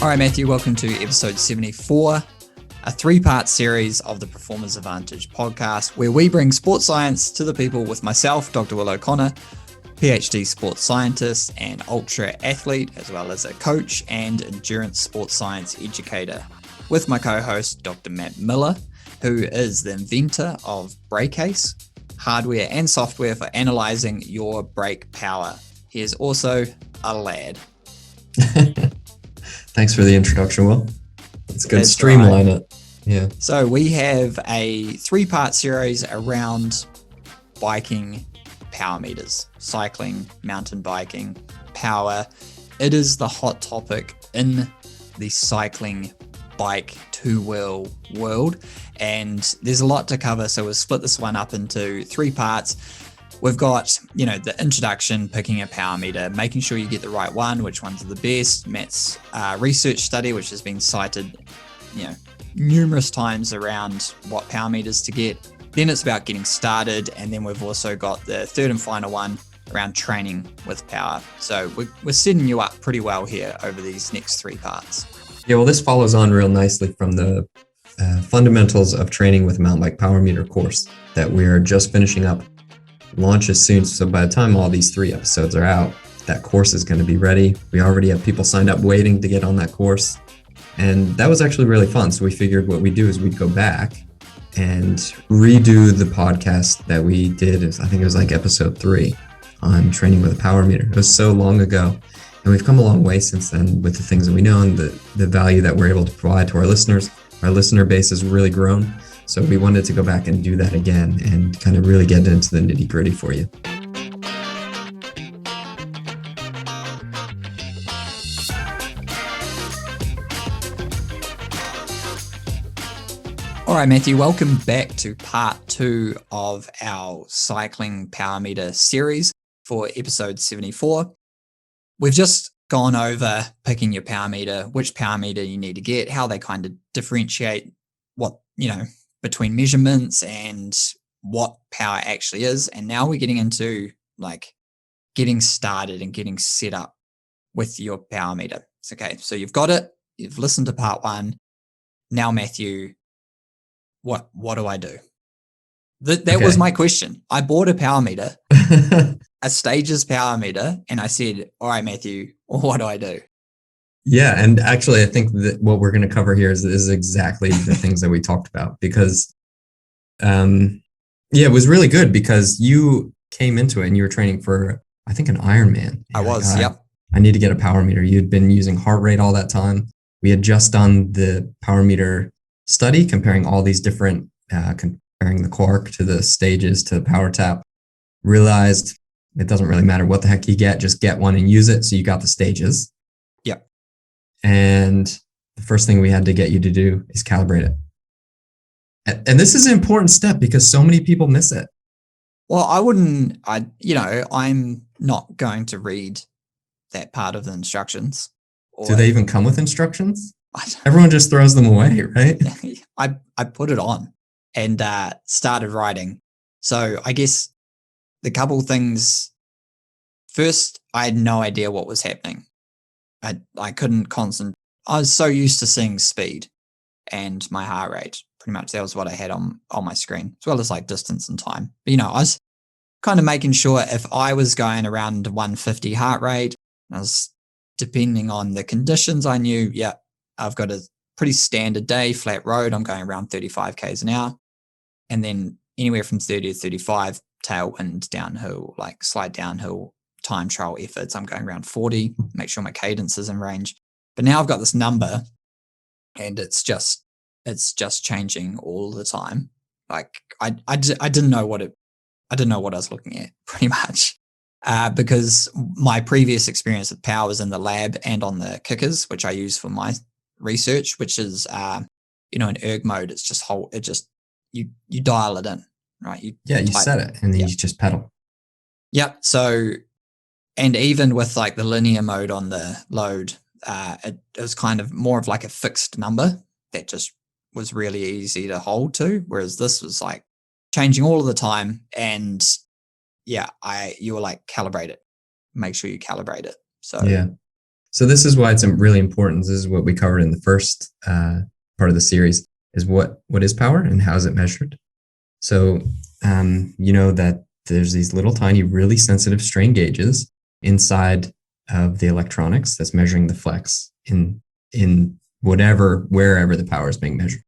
All right, Matthew, welcome to episode 74, a three-part series of the Performance Advantage podcast, where we bring sports science to the people with myself, Dr. Will O'Connor, PhD sports scientist and ultra athlete, as well as a coach and endurance sports science educator, with my co-host, Dr. Matt Miller, who is the inventor of Brakeace, hardware and software for analyzing your brake power. He is also a lad. Thanks for the introduction, Will. It's good to streamline it. Yeah. So we have a three-part series around biking power meters, cycling, mountain biking, power. It is the hot topic in the cycling bike two-wheel world, and there's a lot to cover. So we'll split this one up into three parts. We've got, the introduction, picking a power meter, making sure you get the right one, which ones are the best, Matt's research study, which has been cited, numerous times around what power meters to get. Then it's about getting started. And then we've also got the third and final one around training with power. So we're setting you up pretty well here over these next three parts. Yeah, well, this follows on real nicely from the fundamentals of training with a mountain bike power meter course that we're just finishing up. Launches soon, so by the time all these three episodes are out, that course is going to be ready. We already have people signed up waiting to get on that course, and that was actually really fun. So we figured what we'd do is we'd go back and redo the podcast that we did. I think it was like episode 3 on training with a power meter. It was so long ago, and we've come a long way since then with the things that we know and the value that we're able to provide to our listeners. Our listener base has really grown. So we wanted to go back and do that again and kind of really get into the nitty gritty for you. All right, Matthew, welcome back to part 2 of our cycling power meter series for episode 74. We've just gone over picking your power meter, which power meter you need to get, how they kind of differentiate what, between measurements and what power actually is. And now we're getting into getting started and getting set up with your power meter. Okay, so you've got it. You've listened to part 1. Now, Matthew, what do I do? That was my question. I bought a power meter, a Stages power meter, and I said, all right, Matthew, what do I do? Yeah, and actually, I think that what we're going to cover here is exactly the things that we talked about because, it was really good because you came into it and you were training for, I think, an Ironman. I was, yep. I need to get a power meter. You'd been using heart rate all that time. We had just done the power meter study, comparing all these different, comparing the Quark to the Stages to the Power Tap. Realized it doesn't really matter what the heck you get, just get one and use it. So you got the Stages. Yep. And the first thing we had to get you to do is calibrate it. And this is an important step because so many people miss it. Well, I'm not going to read that part of the instructions. Do they even come with instructions? Everyone just throws them away, right? I put it on and started writing. So I guess the couple things. First, I had no idea what was happening. I couldn't concentrate. I was so used to seeing speed and my heart rate. Pretty much that was what I had on my screen, as well as distance and time. But, I was kind of making sure if I was going around 150 heart rate, I was depending on the conditions, I knew, I've got a pretty standard day, flat road. I'm going around 35 Ks an hour. And then anywhere from 30 to 35, tailwind, downhill, slide downhill, time trial efforts. I'm going around 40, make sure my cadence is in range. But now I've got this number and it's just changing all the time. I didn't know what I was looking at pretty much. Because my previous experience with power was in the lab and on the kickers, which I use for my research, which is, in erg mode, it's just you dial it in, right? You set it and then you just pedal. Yep. So, and even with the linear mode on the load, it was kind of more of a fixed number that just was really easy to hold to. Whereas this was changing all of the time. And you were calibrate it, make sure you calibrate it. So So this is why it's really important. This is what we covered in the first part of the series, is what is power and how is it measured. So you know that there's these little tiny, really sensitive strain gauges inside of the electronics that's measuring the flex in wherever the power is being measured.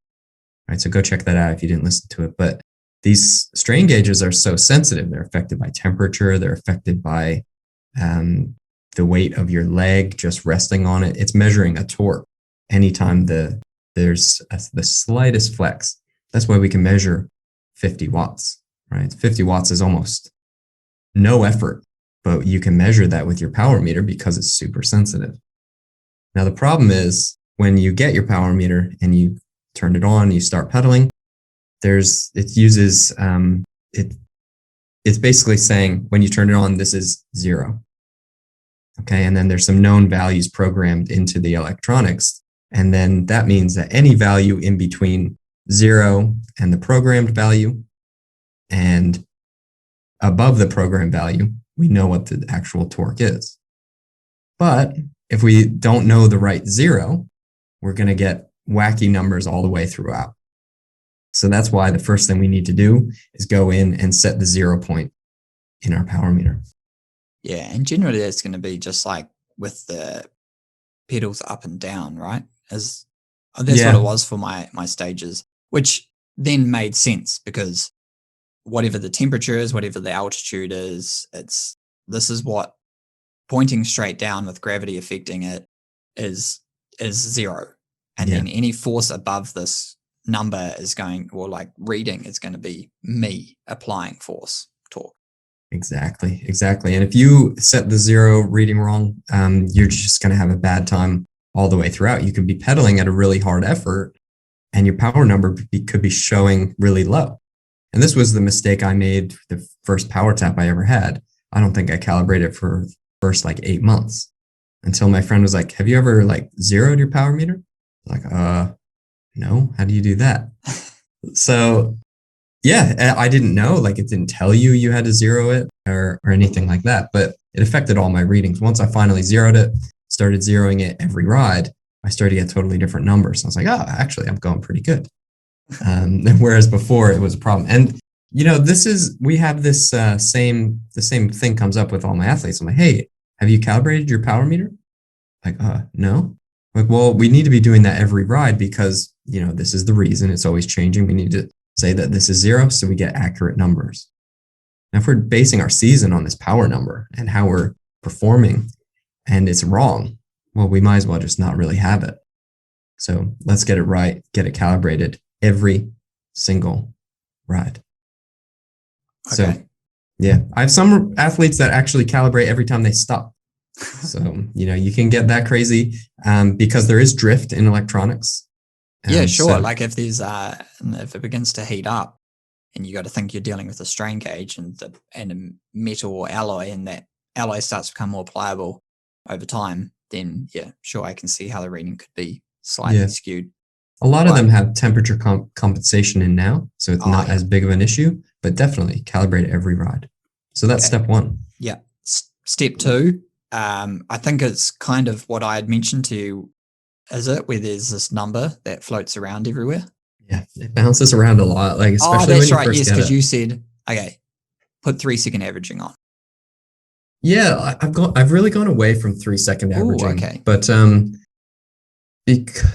All right, so go check that out if you didn't listen to it. But these strain gauges are so sensitive. They're affected by temperature. They're affected by the weight of your leg just resting on it. It's measuring a torque anytime there's the slightest flex. That's why we can measure 50 watts, right? 50 watts is almost no effort, but you can measure that with your power meter because it's super sensitive. Now, the problem is when you get your power meter and you turn it on, you start pedaling, it's basically saying when you turn it on, this is 0. Okay. And then there's some known values programmed into the electronics. And then that means that any value in between 0 and the programmed value and above the programmed value, we know what the actual torque is. But if we don't know the right 0, we're going to get wacky numbers all the way throughout. So that's why the first thing we need to do is go in and set the 0 point in our power meter. Yeah, and generally it's going to be just like with the pedals up and down, right? That's what it was for my stages, which then made sense because whatever the temperature is, whatever the altitude is, this is what pointing straight down with gravity affecting it is 0. And then any force above this number is reading is going to be me applying force, torque. Exactly. And if you set the 0 reading wrong, you're just going to have a bad time all the way throughout. You could be pedaling at a really hard effort and your power number could be showing really low. And this was the mistake I made the first power tap I ever had. I don't think I calibrated for the first 8 months until my friend was like, have you ever zeroed your power meter? Like, no, how do you do that? So yeah, I didn't know, it didn't tell you had to zero it or anything like that, but it affected all my readings. Once I finally zeroed it, started zeroing it every ride, I started to get totally different numbers. I was like, oh, actually I'm going pretty good. Whereas before it was a problem. And we have this the same thing comes up with all my athletes. I'm like, hey, have you calibrated your power meter? Like, no. Like, well, we need to be doing that every ride because, this is the reason it's always changing. We need to say that this is 0 so we get accurate numbers. Now, if we're basing our season on this power number and how we're performing and it's wrong, well, we might as well just not really have it. So let's get it right, get it calibrated every single ride. Okay. So, yeah, I have some athletes that actually calibrate every time they stop. So, you can get that crazy because there is drift in electronics. Yeah, sure. So, if there's if it begins to heat up and you got to think you're dealing with a strain gauge and a metal or alloy, and that alloy starts to become more pliable over time, then yeah, sure, I can see how the reading could be slightly skewed. A lot of them have temperature compensation in now, so it's not as big of an issue, but definitely calibrate every ride. So that's step 1. Yeah. Step 2, I think it's kind of what I had mentioned to you, is it, where there's this number that floats around everywhere? Yeah, it bounces around a lot, especially when you first yes, get because it. you said, okay, put 3-second averaging on. Yeah, I've really gone away from 3-second averaging. Ooh, okay. But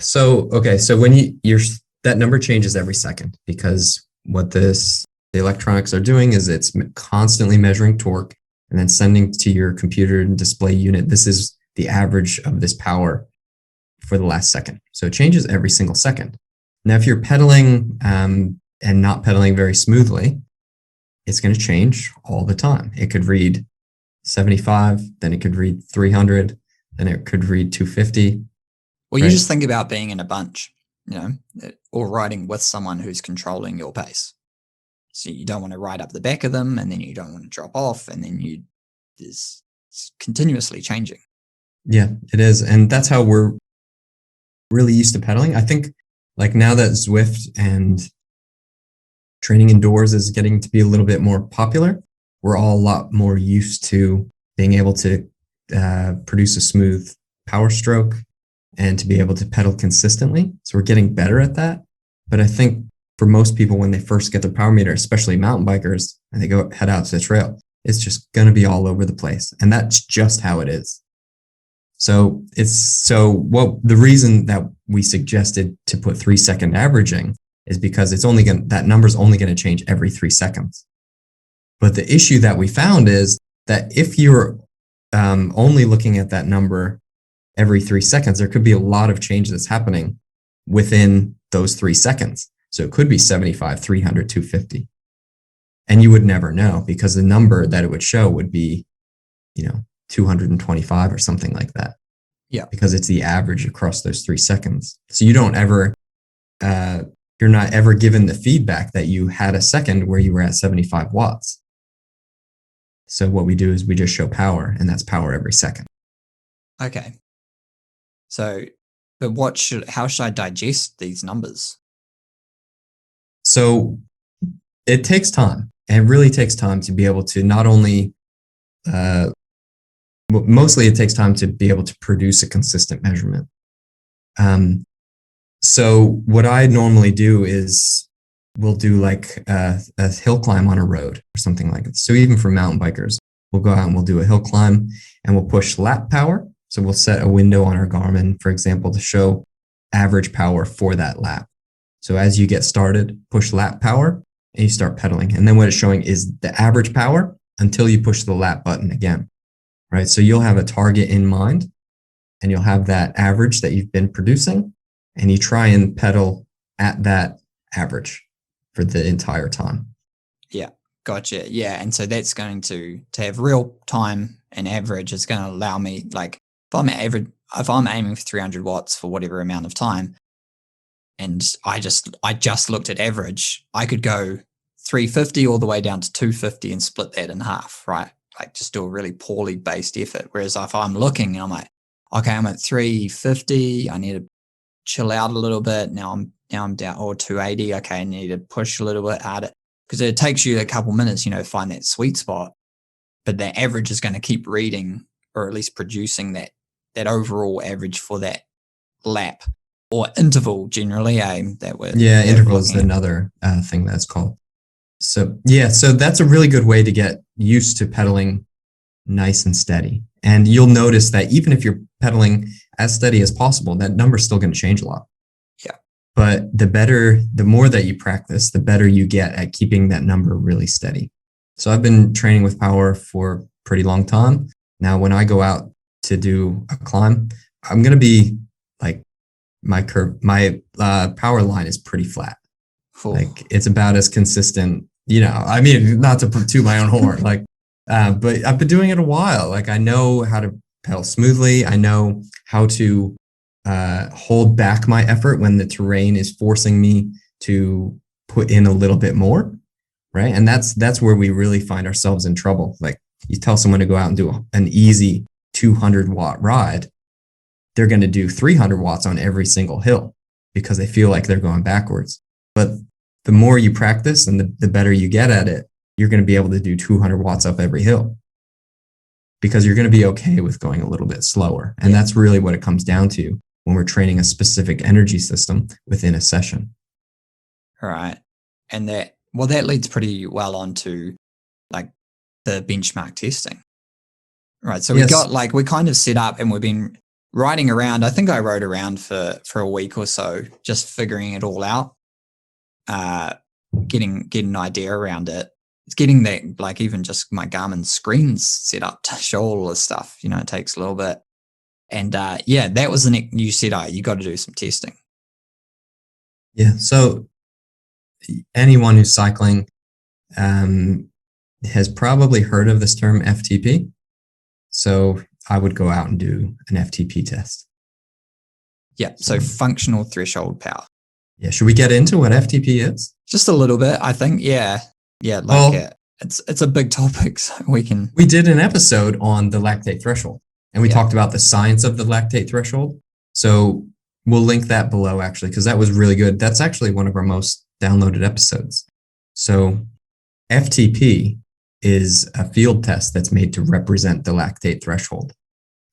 so when you're that number changes every second because what the electronics are doing is it's constantly measuring torque and then sending to your computer and display unit. This is the average of this power for the last second. So it changes every single second. Now, if you're pedaling and not pedaling very smoothly, it's going to change all the time. It could read 75, then it could read 300, then it could read 250. Well, you just think about being in a bunch, or riding with someone who's controlling your pace. So you don't want to ride up the back of them, and then you don't want to drop off, and then it's continuously changing. Yeah, it is. And that's how we're really used to pedaling. I think now that Zwift and training indoors is getting to be a little bit more popular, we're all a lot more used to being able to produce a smooth power stroke and to be able to pedal consistently. So we're getting better at that. But I think for most people, when they first get their power meter, especially mountain bikers, and they go head out to the trail, it's just going to be all over the place. And that's just how it is. So the reason that we suggested to put 3-second averaging is because that number's only going to change every 3 seconds. But the issue that we found is that if you're only looking at that number every 3 seconds, there could be a lot of change that's happening within those 3 seconds. So it could be 75, 300, 250. And you would never know because the number that it would show would be, 225 or something like that. Yeah. Because it's the average across those 3 seconds. So you don't ever, you're not ever given the feedback that you had a second where you were at 75 watts. So what we do is we just show power, and that's power every second. Okay. So, but how should I digest these numbers? So it takes time. It really takes time to be able to not only, mostly it takes time to be able to produce a consistent measurement. So what I normally do is we'll do like a hill climb on a road or something like that. So even for mountain bikers, we'll go out and we'll do a hill climb and we'll push lap power. So we'll set a window on our Garmin, for example, to show average power for that lap. So as you get started, push lap power and you start pedaling. And then what it's showing is the average power until you push the lap button again, right? So you'll have a target in mind and you'll have that average that you've been producing and you try and pedal at that average for the entire time. Yeah, gotcha. Yeah, and so that's going to have real time and average is going to allow me, like, if I'm aiming for 300 watts for whatever amount of time, and I just looked at average, I could go 350 all the way down to 250 and split that in half, right? Like just do a really poorly based effort. Whereas if I'm looking and I'm like, okay, I'm at 350, I need to chill out a little bit. Now I'm down, or 280. Okay, I need to push a little bit harder because it takes you a couple minutes, to find that sweet spot. But the average is going to keep reading, or at least producing that overall average for that lap or interval generally. Interval is another thing that's called. So that's a really good way to get used to pedaling nice and steady. And you'll notice that even if you're pedaling as steady as possible, that number's still going to change a lot. Yeah. But the more that you practice, the better you get at keeping that number really steady. So I've been training with power for a pretty long time. Now, when I go out to do a climb, I'm going to be like my power line is pretty flat. Cool. Like it's about as consistent, not to toot my own horn, but I've been doing it a while. Like I know how to pedal smoothly. I know how to hold back my effort when the terrain is forcing me to put in a little bit more, right? And that's where we really find ourselves in trouble. Like you tell someone to go out and do an easy 200 watt ride, they're going to do 300 watts on every single hill because they feel like they're going backwards. But the more you practice and the better you get at it, you're going to be able to do 200 watts up every hill because you're going to be okay with going a little bit slower. And that's really what it comes down to when we're training a specific energy system within a session. All right. And that leads pretty well on to like the benchmark testing. Right. So we kind of set up and we've been riding around. I think I rode around for a week or so, just figuring it all out, getting an idea around it. It's getting that, like even just my Garmin screens set up to show all this stuff, it takes a little bit. And that was the next, you said, you got to do some testing. Yeah. So anyone who's cycling has probably heard of this term FTP. So I would go out and do an FTP test. Yeah. So functional threshold power. Yeah. Should we get into what FTP is? Just a little bit, I think. Yeah. Yeah. It's a big topic. So we did an episode on the lactate threshold and we talked about the science of the lactate threshold. So we'll link that below actually, because that was really good. That's actually one of our most downloaded episodes. So FTP is a field test that's made to represent the lactate threshold.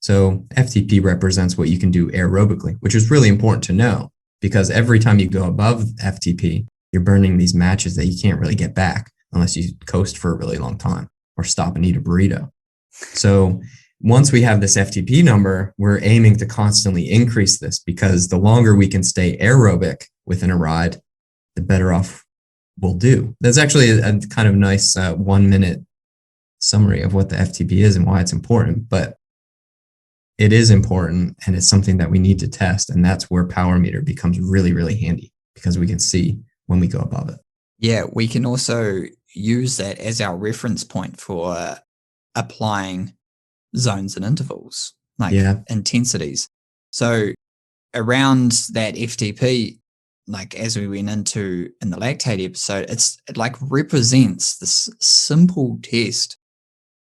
So FTP represents what you can do aerobically, which is really important to know because every time you go above FTP, you're burning these matches that you can't really get back unless you coast for a really long time or stop and eat a burrito. So once we have this FTP number, we're aiming to constantly increase this because the longer we can stay aerobic within a ride, the better off we'll do. That's actually a kind of nice 1 minute summary of what the FTP is and why it's important. But it is important and it's something that we need to test. And that's where Power Meter becomes really, really handy because we can see when we go above it. Yeah, we can also use that as our reference point for applying zones and intervals, like intensities. So around that FTP, like as we went into in the lactate episode, it like represents this simple test,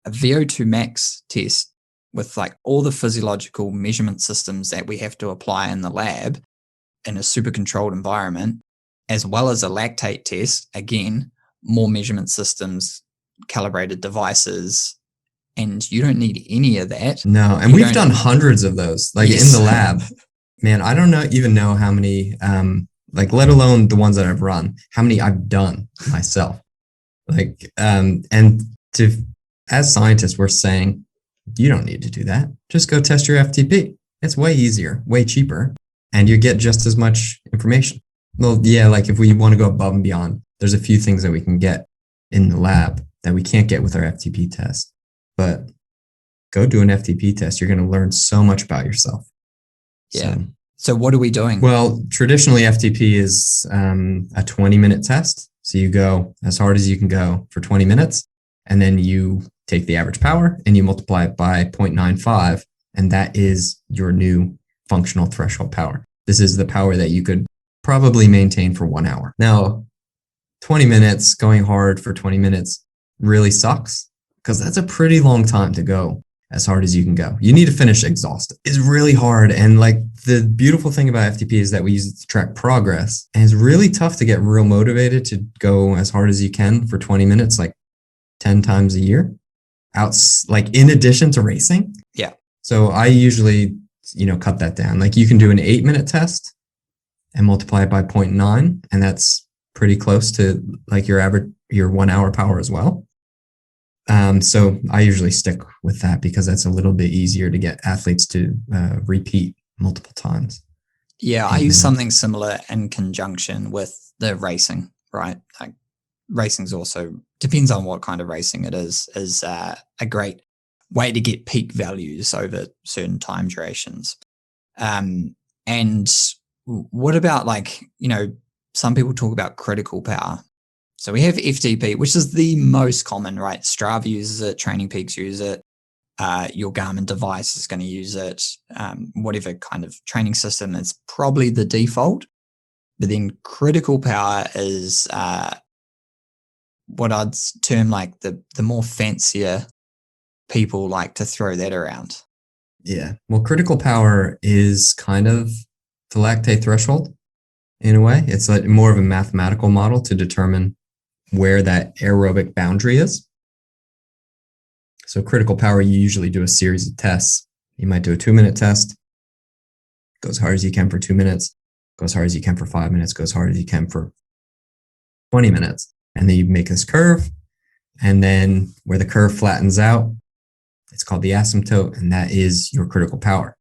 a VO2 max test with like all the physiological measurement systems that we have to apply in the lab in a super controlled environment, as well as a lactate test, again, more measurement systems, calibrated devices, and you don't need any of that. No, and we've done hundreds of those, like in the lab. Man, I don't even know how many, like let alone the ones that I've run, how many I've done myself. Like, and as scientists, we're saying, you don't need to do that. Just go test your FTP. It's way easier, way cheaper, and you get just as much information. Well, yeah, like if we want to go above and beyond, there's a few things that we can get in the lab that we can't get with our FTP test. But go do an FTP test. You're going to learn so much about yourself. Yeah. So what are we doing? Well, traditionally FTP is a 20-minute test. So you go as hard as you can go for 20 minutes, and then you take the average power and you multiply it by 0.95, and that is your new functional threshold power. This is the power that you could probably maintain for 1 hour. Now, 20 minutes, going hard for 20 minutes really sucks because that's a pretty long time to go as hard as you can go. You need to finish exhausted. It's really hard. And like the beautiful thing about FTP is that we use it to track progress. And it's really tough to get real motivated to go as hard as you can for 20 minutes, like 10 times a year. Like in addition to racing. Yeah. So I usually, cut that down. Like you can do an 8-minute test and multiply it by 0.9. And that's pretty close to like your 1 hour power as well. So I usually stick with that because that's a little bit easier to get athletes to repeat multiple times. Yeah, I use something similar in conjunction with the racing, right? Like racing's also, depends on what kind of racing it is a great way to get peak values over certain time durations. And what about some people talk about critical power. So we have FTP, which is the most common, right? Strava uses it, Training Peaks use it, your Garmin device is going to use it, whatever kind of training system is probably the default. But then critical power is what I'd term like the more fancier people like to throw that around. Yeah. Well, critical power is kind of the lactate threshold in a way. It's like more of a mathematical model to determine where that aerobic boundary is. So critical power, you usually do a series of tests. You might do a 2-minute test, go as hard as you can for 2 minutes, go as hard as you can for 5 minutes, go as hard as you can for 20 minutes. And then you make this curve. And then where the curve flattens out, it's called the asymptote, and that is your critical power.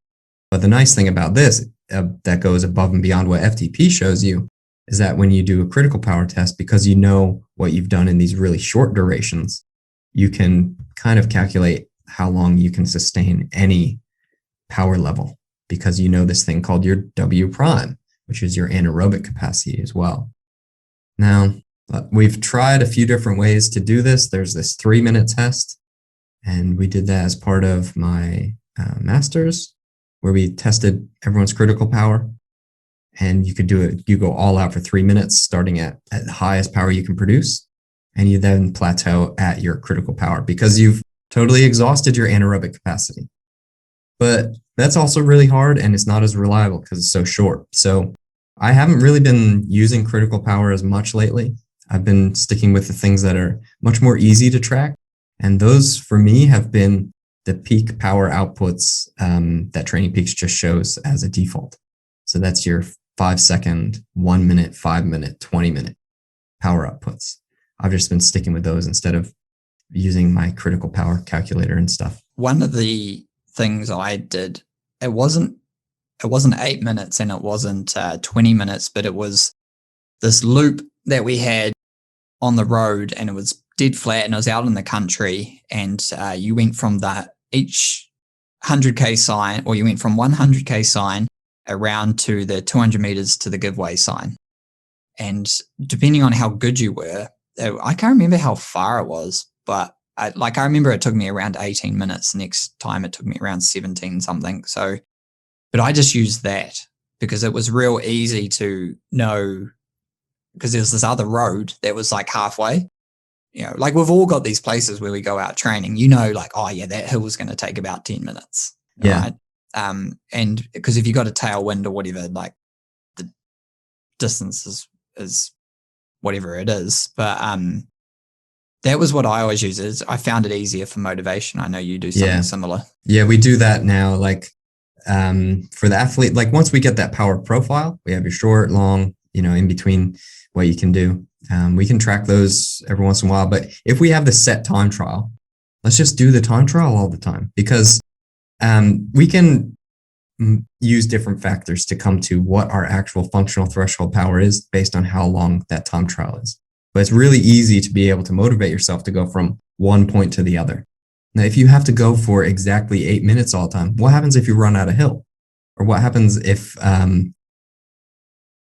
But the nice thing about this, that goes above and beyond what FTP shows you, is that when you do a critical power test, because you know what you've done in these really short durations, you can kind of calculate how long you can sustain any power level because you know this thing called your W prime, which is your anaerobic capacity as well. Now, we've tried a few different ways to do this. There's this 3-minute test, and we did that as part of my master's, where we tested everyone's critical power. And you could do it, you go all out for 3 minutes, starting at the highest power you can produce. And you then plateau at your critical power because you've totally exhausted your anaerobic capacity. But that's also really hard and it's not as reliable because it's so short. So I haven't really been using critical power as much lately. I've been sticking with the things that are much more easy to track. And those for me have been the peak power outputs that Training Peaks just shows as a default. So that's your 5 second, 1 minute, 5 minute, 20 minute power outputs. I've just been sticking with those instead of using my critical power calculator and stuff. One of the things I did, it wasn't 8 minutes and it wasn't 20 minutes, but it was this loop that we had on the road, and it was dead flat, and it was out in the country, and you went from each 100k sign, or you went from 100k sign around to the 200 meters to the giveaway sign. And depending on how good you were, I can't remember how far it was, but I remember it took me around 18 minutes. Next time it took me around 17 something. So, but I just used that because it was real easy to know, because there's this other road that was like halfway. You know, like we've all got these places where we go out training, you know, like, oh yeah, that hill is going to take about 10 minutes. Yeah. Right? And because if you got a tailwind or whatever, like the distance is whatever it is. But that was what I always use. I found it easier for motivation. I know you do something similar. Yeah, we do that now. Like for the athlete, like once we get that power profile, we have your short, long, you know, in between what you can do. We can track those every once in a while. But if we have the set time trial, let's just do the time trial all the time, because we can use different factors to come to what our actual functional threshold power is based on how long that time trial is. But it's really easy to be able to motivate yourself to go from one point to the other. Now, if you have to go for exactly 8 minutes all the time, what happens if you run out of hill? Or what happens if,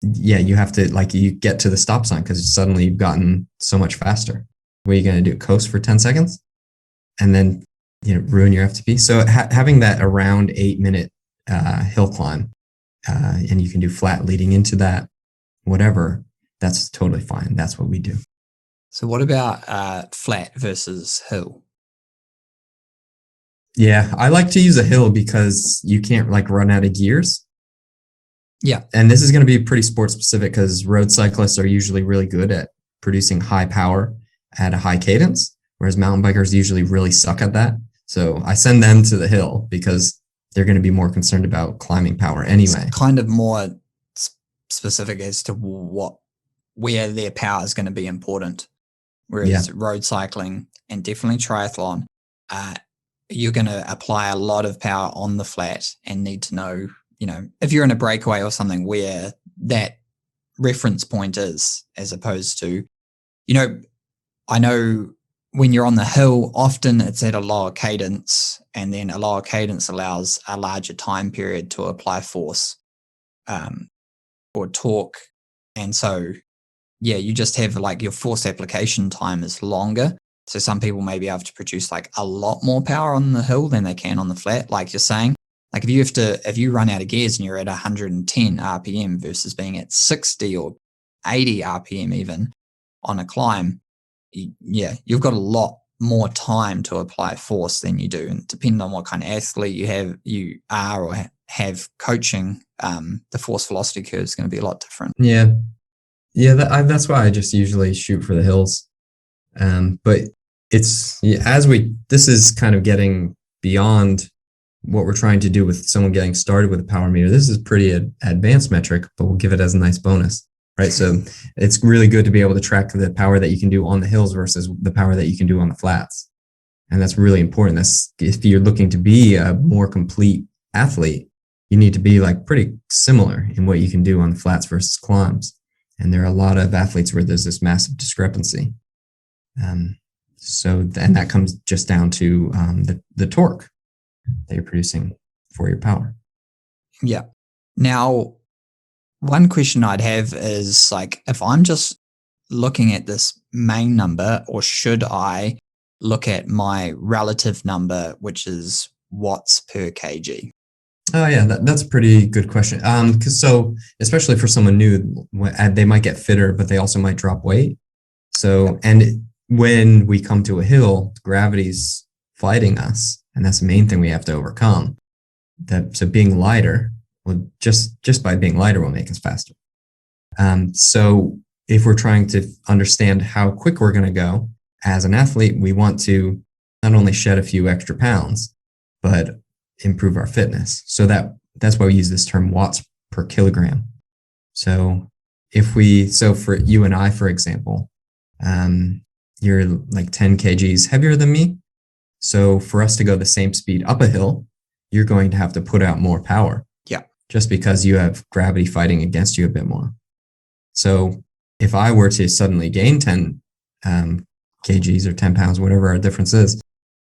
you have to, like, you get to the stop sign because suddenly you've gotten so much faster. What are you going to do? Coast for 10 seconds? And then, you know, ruin your FTP? So having that around 8 minute hill climb, and you can do flat leading into that, whatever, that's totally fine. That's what we do. So what about flat versus hill? Yeah, I like to use a hill because you can't like run out of gears. Yeah. And this is going to be pretty sport specific because road cyclists are usually really good at producing high power at a high cadence, whereas mountain bikers usually really suck at that. So I send them to the hill because they're going to be more concerned about climbing power anyway. It's kind of more specific as to where their power is going to be important. Whereas road cycling and definitely triathlon, you're going to apply a lot of power on the flat and need to know, you know, if you're in a breakaway or something, where that reference point is, as opposed to, you know, I know when you're on the hill, often it's at a lower cadence, and then a lower cadence allows a larger time period to apply force or torque. And so, yeah, you just have like your force application time is longer. So some people may be able to produce like a lot more power on the hill than they can on the flat, like you're saying. Like if you run out of gears and you're at 110 RPM versus being at 60 or 80 RPM even on a climb, you've got a lot more time to apply force than you do. And depending on what kind of athlete you are or have coaching, the force velocity curve is going to be a lot different. Yeah. That's why I just usually shoot for the hills. But this is kind of getting beyond what we're trying to do with someone getting started with a power meter. This is pretty advanced metric, but we'll give it as a nice bonus, right? So it's really good to be able to track the power that you can do on the hills versus the power that you can do on the flats. And that's really important. That's if you're looking to be a more complete athlete, you need to be like pretty similar in what you can do on the flats versus climbs. And there are a lot of athletes where there's this massive discrepancy. And that comes just down to the torque that you're producing for your power. Yeah. Now, one question I'd have is like, if I'm just looking at this main number, or should I look at my relative number, which is watts per kg? Oh yeah, that's a pretty good question. So especially for someone new, they might get fitter, but they also might drop weight. So, and when we come to a hill, gravity's fighting us, and that's the main thing we have to overcome. So being lighter, just by being lighter will make us faster. So if we're trying to understand how quick we're going to go as an athlete, we want to not only shed a few extra pounds, but improve our fitness. So that's why we use this term watts per kilogram. So so for you and I, for example, you're like 10 kgs heavier than me. So for us to go the same speed up a hill, you're going to have to put out more power. Yeah. Just because you have gravity fighting against you a bit more. So if I were to suddenly gain 10 kgs or 10 pounds, whatever our difference is,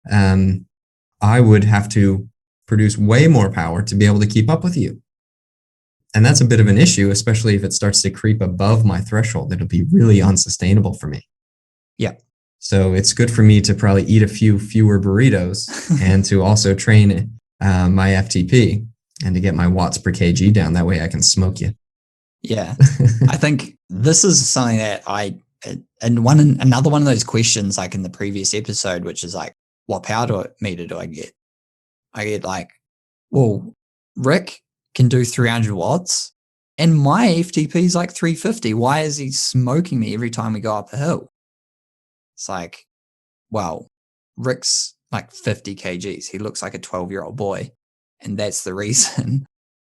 I would have to produce way more power to be able to keep up with you. And that's a bit of an issue, especially if it starts to creep above my threshold. It'll be really unsustainable for me. Yeah. So it's good for me to probably eat a few fewer burritos and to also train my FTP and to get my watts per kg down. That way I can smoke you. Yeah. I think this is something that another one of those questions, like in the previous episode, which is like, what power meter do I get? I get like, well, Rick can do 300 watts and my FTP is like 350. Why is he smoking me every time we go up a hill? It's like, well, Rick's like 50 kgs. He looks like a 12-year-old boy. And that's the reason.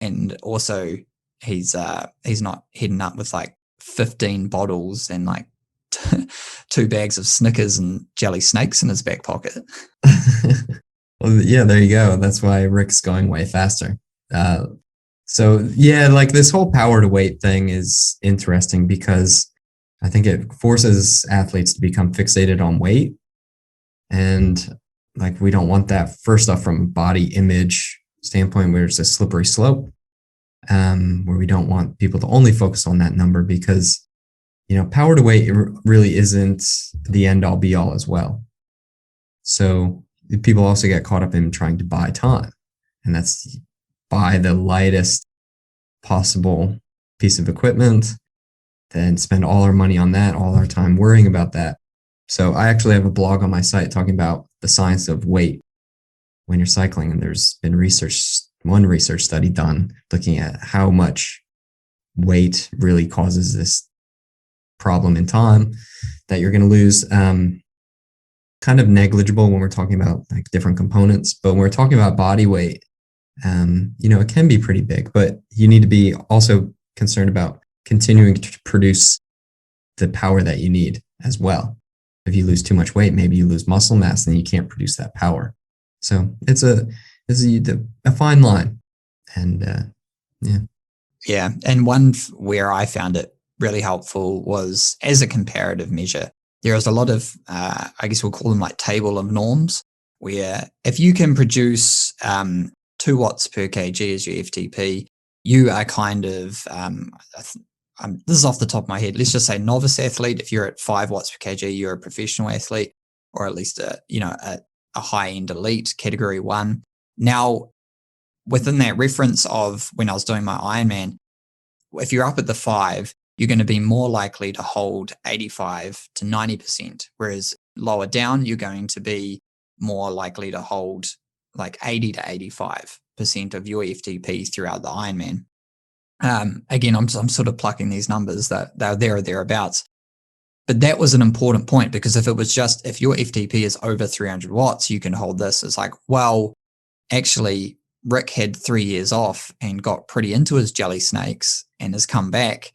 And also he's not heading up with like 15 bottles and like 2 bags of Snickers and jelly snakes in his back pocket. Well, yeah, there you go. That's why Rick's going way faster. So yeah, like this whole power to weight thing is interesting because I think it forces athletes to become fixated on weight. And like, we don't want that. First off, from a body image standpoint, where it's a slippery slope, where we don't want people to only focus on that number because, power to weight really isn't the end all be all as well. So people also get caught up in trying to buy time, and that's buy the lightest possible piece of equipment, then spend all our money on that, all our time worrying about that. So I actually have a blog on my site talking about the science of weight when you're cycling. And there's been one research study done looking at how much weight really causes this problem in time that you're going to lose. Kind of negligible when we're talking about like different components, but when we're talking about body weight, it can be pretty big, but you need to be also concerned about continuing to produce the power that you need as well. If you lose too much weight, maybe you lose muscle mass and you can't produce that power. So it's a fine line. And yeah. Yeah. And one where I found it really helpful was as a comparative measure. There is a lot of, I guess we'll call them like table of norms, where if you can produce 2 watts per kg as your FTP, you are kind of, this is off the top of my head, let's just say novice athlete. If you're at 5 watts per kg, you're a professional athlete, or at least a high-end elite, category 1. Now, within that reference of when I was doing my Ironman, if you're up at the 5, you're going to be more likely to hold 85 to 90%, whereas lower down, you're going to be more likely to hold like 80 to 85% of your FTP throughout the Ironman. Again, I'm sort of plucking these numbers that they're there or thereabouts. But that was an important point, because if your FTP is over 300 watts, you can hold this. It's like, well, actually, Rick had 3 years off and got pretty into his jelly snakes and has come back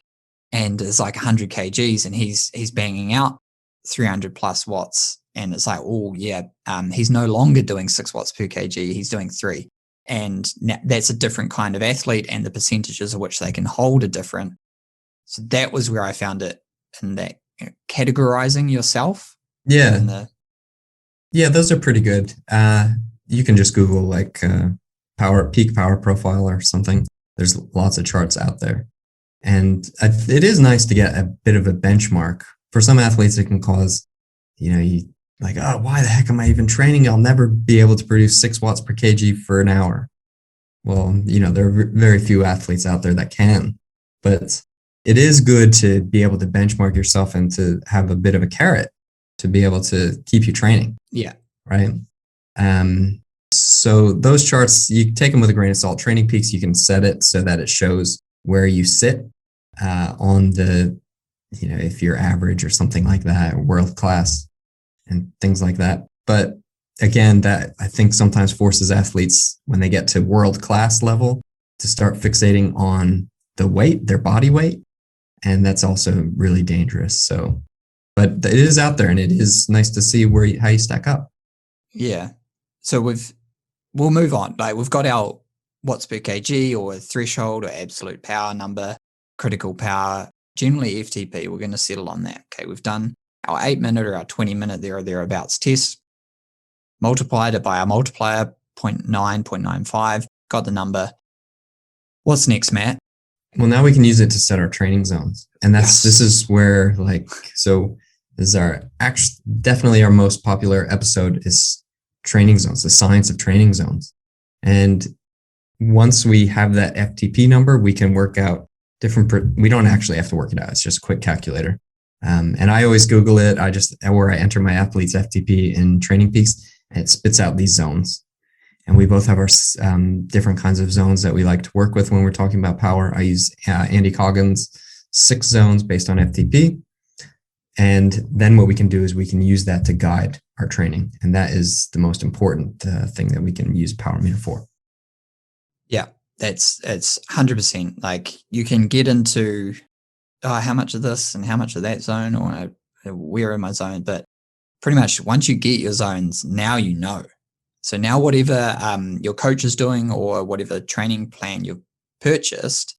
and is like 100 kgs and he's banging out 300 plus watts. And it's like, oh yeah, he's no longer doing 6 watts per kg. He's doing 3. And that's a different kind of athlete, and the percentages of which they can hold are different. So that was where I found it in that categorizing yourself. Yeah. Yeah, those are pretty good. You can just Google like peak power profile or something. There's lots of charts out there. And it is nice to get a bit of a benchmark. For some athletes, it can cause, you like, oh, why the heck am I even training? I'll never be able to produce 6 watts per kg for an hour. Well, there are very few athletes out there that can. But it is good to be able to benchmark yourself and to have a bit of a carrot to be able to keep you training. Yeah. Right. So those charts, you take them with a grain of salt. Training Peaks, you can set it so that it shows where you sit on the, if you're average or something like that, or world class and things like that. But again, that I think sometimes forces athletes when they get to world class level to start fixating on the weight, their body weight. And that's also really dangerous. So, but it is out there, and it is nice to see how you stack up. Yeah. So we'll move on. Like we've got our watts per kg or threshold or absolute power number, critical power, generally FTP. We're going to settle on that. Okay. We've done our 8-minute or our 20-minute there or thereabouts test, multiplied it by our multiplier, 0.9, 0.95, got the number. What's next, Matt? Well, now we can use it to set our training zones. And this is where this is definitely our most popular episode is training zones, the science of training zones. And once we have that FTP number, we can work out we don't actually have to work it out. It's just a quick calculator. And I always Google it. I enter my athlete's FTP in Training Peaks, and it spits out these zones. And we both have our different kinds of zones that we like to work with when we're talking about power. I use Andy Coggin's 6 zones based on FTP. And then what we can do is we can use that to guide our training. And that is the most important thing that we can use Power Meter for. Yeah, it's 100%. Like you can get into how much of this and how much of that zone, or where in my zone. But pretty much once you get your zones, now you know. So now whatever your coach is doing or whatever training plan you've purchased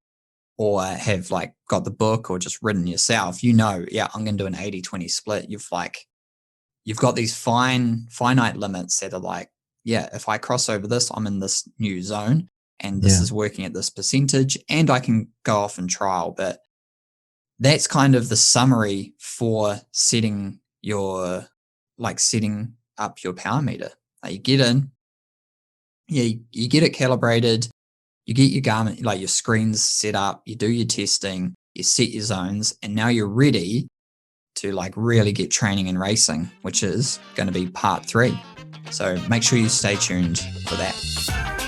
or have like got the book or just written yourself, I'm going to do an 80-20 split. You've got these finite limits that are like, if I cross over this, I'm in this new zone and this is working at this percentage and I can go off and trial. But that's kind of the summary for setting up your power meter. Like you get in, you get it calibrated, you get your Garmin, like your screens set up, you do your testing, you set your zones, and now you're ready to like really get training and racing, which is going to be part 3. So make sure you stay tuned for that.